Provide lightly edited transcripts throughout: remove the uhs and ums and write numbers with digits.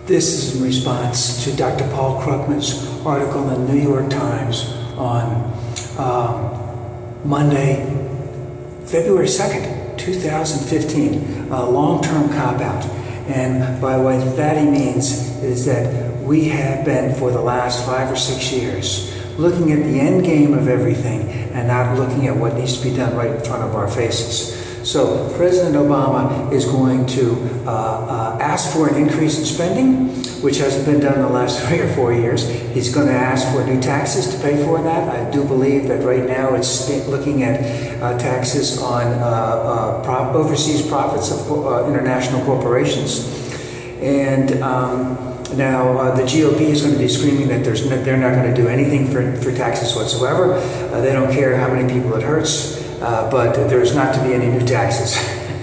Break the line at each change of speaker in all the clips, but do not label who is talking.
This is in response to Dr. Paul Krugman's article in the New York Times on Monday, February 2nd, 2015, a long-term cop-out. And by what that he means is that we have been, for the last 5 or 6 years, looking at the end game of everything and not looking at what needs to be done right in front of our faces. So President Obama is going to ask for an increase in spending, which hasn't been done in the last 3 or 4 years. He's going to ask for new taxes to pay for that. I do believe that right now it's looking at taxes on overseas profits of international corporations. And now the GOP is going to be screaming that they're not going to do anything for taxes whatsoever. They don't care how many people it hurts. But there's not to be any new taxes.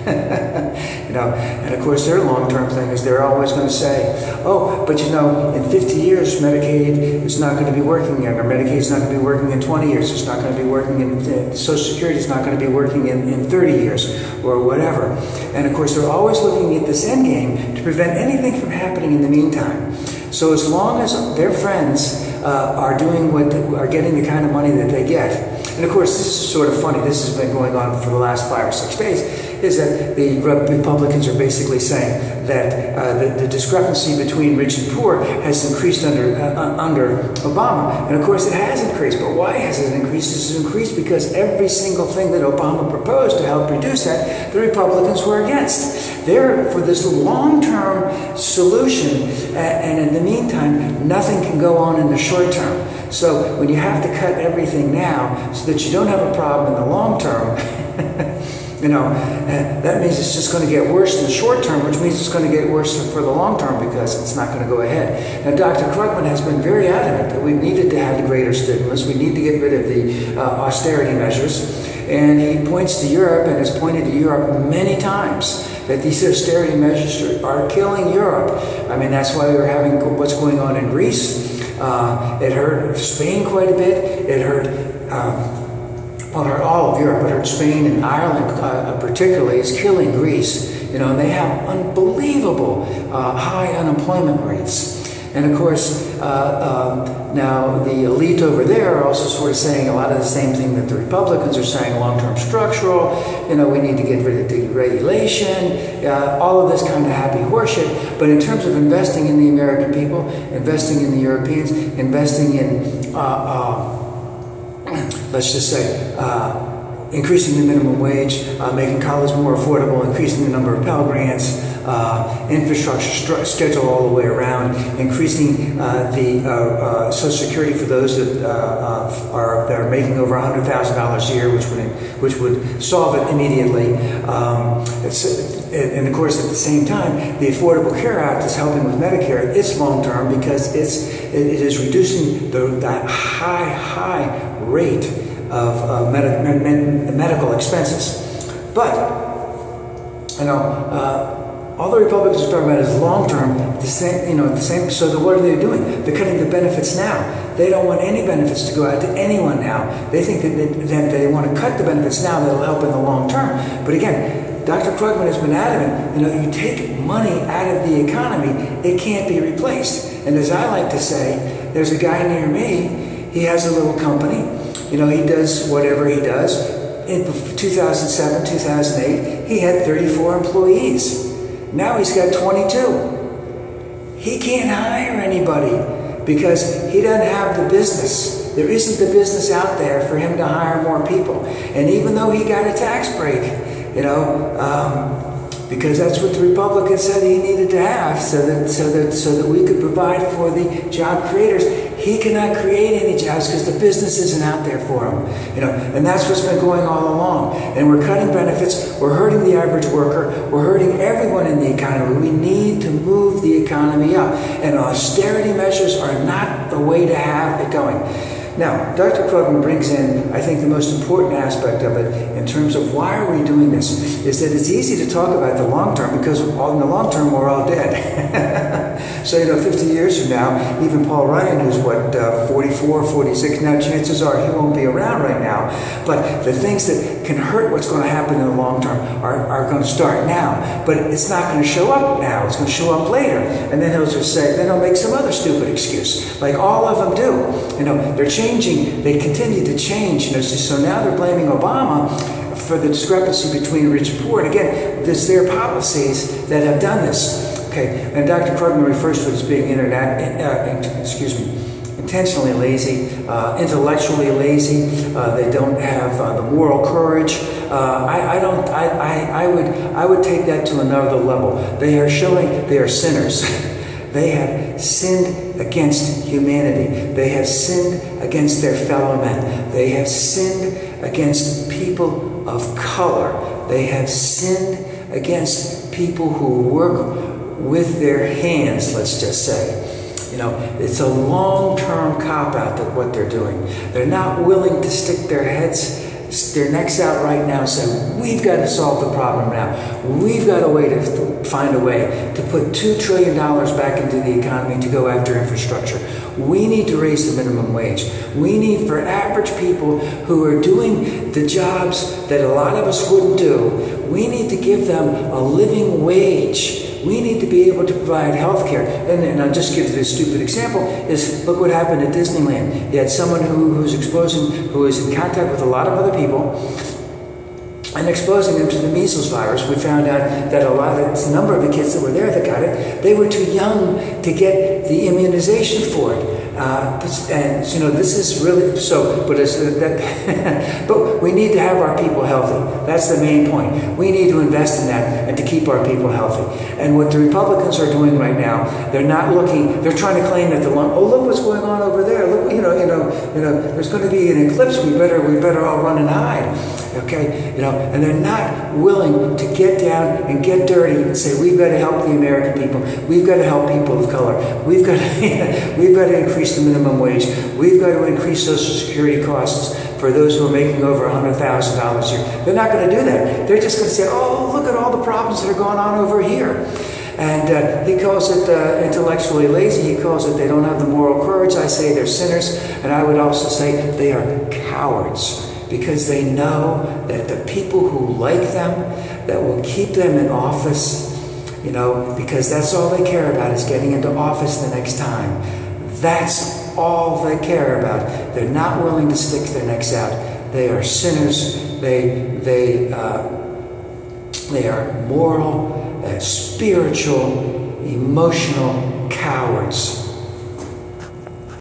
And of course their long-term thing is they're always going to say, oh, but in 50 years Medicaid is not going to be working again, or Medicaid is not going to be working in 20 years, it's not going to be working in Social Security is not going to be working in 30 years, or whatever. And of course they're always looking at this end game to prevent anything from happening in the meantime. So as long as their friends are getting the kind of money that they get. And of course, this is sort of funny. This has been going on for the last 5 or 6 days. Is that the Republicans are basically saying that the discrepancy between rich and poor has increased under Obama. And of course, it has increased. But why has it increased? It's increased because every single thing that Obama proposed to help reduce that, the Republicans were against. They're for this long-term solution, and in the meantime, nothing can go on in the short term. So when you have to cut everything now so that you don't have a problem in the long term, that means it's just going to get worse in the short term, which means it's going to get worse for the long term because it's not going to go ahead. Now, Dr. Krugman has been very adamant that we needed to have the greater stimulus. We need to get rid of the austerity measures. And he points to Europe and has pointed to Europe many times that these austerity measures are killing Europe. I mean, that's why we're having what's going on in Greece. It hurt Spain quite a bit. It hurt all of Europe. It hurt Spain and Ireland particularly. It's killing Greece. And they have unbelievable high unemployment rates. And of course, now the elite over there are also sort of saying a lot of the same thing that the Republicans are saying, long-term structural, we need to get rid of deregulation, all of this kind of happy horseshit. But in terms of investing in the American people, investing in the Europeans, investing in, let's just say, increasing the minimum wage, making college more affordable, increasing the number of Pell Grants, infrastructure schedule all the way around, increasing the Social Security for those that are making over $100,000 a year, which would solve it immediately. And of course, at the same time, the Affordable Care Act is helping with Medicare. It's long term because it is reducing the high rate of medical expenses. But all the Republicans are talking about is long term, the same. So what are they doing? They're cutting the benefits now. They don't want any benefits to go out to anyone now. They think that they want to cut the benefits now that'll help in the long term. But again, Dr. Krugman has been adamant, you take money out of the economy, it can't be replaced. And as I like to say, there's a guy near me, he has a little company, he does whatever he does. In 2007, 2008, he had 34 employees. Now he's got 22. He can't hire anybody because he doesn't have the business. There isn't the business out there for him to hire more people. And even though he got a tax break, because that's what the Republicans said he needed to have so that we could provide for the job creators, he cannot create any jobs because the business isn't out there for him. And that's what's been going all along. And we're cutting benefits, we're hurting the average worker, we're hurting everyone in the economy. We need to move the economy up. And austerity measures are not the way to have it going. Now, Dr. Krugman brings in, I think, the most important aspect of it in terms of why are we doing this, is that it's easy to talk about the long term because in the long term we're all dead. So, 50 years from now, even Paul Ryan, who's 44, 46, now chances are he won't be around right now. But the things that can hurt what's going to happen in the long term are going to start now. But it's not going to show up now. It's going to show up later. And then he'll just say, then he'll make some other stupid excuse, like all of them do. They're changing. They continue to change. So now they're blaming Obama for the discrepancy between rich and poor. And again, it's their policies that have done this. Okay, and Dr. Krugman refers to it as being intentionally lazy, intellectually lazy. They don't have the moral courage. I would take that to another level. They are showing they are sinners. They have sinned against humanity. They have sinned against their fellow men. They have sinned against people of color. They have sinned against people who work with their hands, let's just say. It's a long-term cop-out that what they're doing. They're not willing to stick their necks out right now and say, we've got to solve the problem now. We've got to find a way to put $2 trillion back into the economy to go after infrastructure. We need to raise the minimum wage. We need, for average people who are doing the jobs that a lot of us wouldn't do, we need to give them a living wage. We need to be able to provide health care. And I'll just give you this stupid example, is look what happened at Disneyland. You had someone who was in contact with a lot of other people and exposing them to the measles virus. We found out that a number of the kids that were there that got it, they were too young to get the immunization for it. And this is really so. But we need to have our people healthy. That's the main point. We need to invest in that and to keep our people healthy. And what the Republicans are doing right now, they're not looking. They're trying to claim that look what's going on over there. Look, there's going to be an eclipse. We better all run and hide. Okay, and they're not willing to get down and get dirty and say, we've got to help the American people. We've got to help people of color. We've got to increase the minimum wage. We've got to increase Social Security costs for those who are making over $100,000 a year. They're not going to do that. They're just going to say, oh, look at all the problems that are going on over here. And he calls it intellectually lazy. He calls it they don't have the moral courage. I say they're sinners. And I would also say they are cowards, because they know that the people who like them, that will keep them in office, because that's all they care about, is getting into office the next time. That's all they care about. They're not willing to stick their necks out. They are sinners. They are moral, spiritual, emotional cowards.